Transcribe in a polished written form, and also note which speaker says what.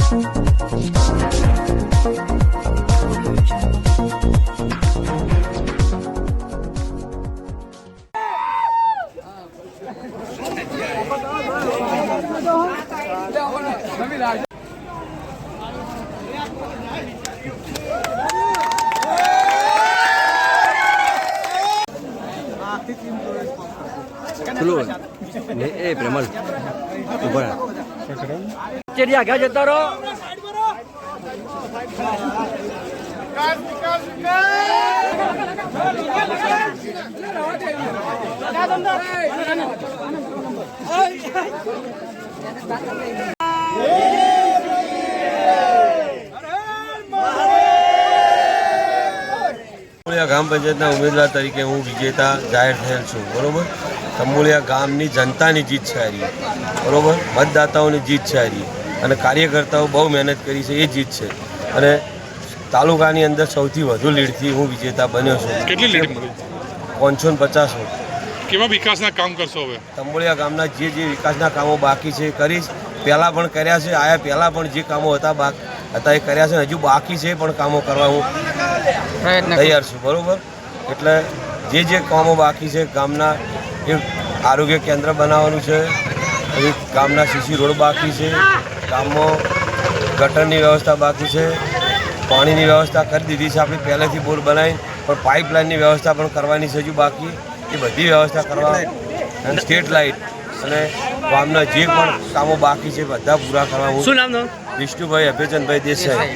Speaker 1: એ પ્રેમલ ઉભા ચેડિયા ગયા જતા રહો.
Speaker 2: ગામ પંચાયતના ઉમેદવાર તરીકે હું વિજેતા જાહેર થયેલ છું. બરોબર, તંબોલિયા ગામની જનતાની જીત છે આ રહી. બરોબર, મતદાતાઓની જીત છે આ રહી અને કાર્યકર્તાઓ બહુ મહેનત કરી છે એ જીત છે. અને તાલુકાની અંદર સૌથી વધુ લીડથી હું વિજેતા બન્યો છું.
Speaker 3: કેટલી લીડ મળી?
Speaker 2: 550.
Speaker 3: કેવા વિકાસના કામ કરશો હવે?
Speaker 2: તંબોલિયા ગામના જે વિકાસના કામો બાકી છે કરીશ. પહેલાં પણ કર્યા છે, આયા પહેલાં પણ જે કામો હતા એ કર્યા છે. હજુ બાકી છે પણ કામો કરવા હું તૈયાર છું. બરાબર, એટલે જે કામો બાકી છે ગામના, એ આરોગ્ય કેન્દ્ર બનાવવાનું છે, પછી ગામના સીસી રોડ બાકી છે, ગામમાં ગટરની વ્યવસ્થા બાકી છે, પાણીની વ્યવસ્થા કરી દીધી છે આપણે પહેલેથી બોર બનાવી, પણ પાઇપલાઇનની વ્યવસ્થા પણ કરવાની છે હજુ બાકી. એ બધી વ્યવસ્થા કરવા અને સ્ટ્રીટ લાઇટ અને ગામના જે પણ કામો બાકી છે બધા પૂરા કરવા હું વિષ્ણુભાઈ અભયચંદભાઈ દેસાઈ.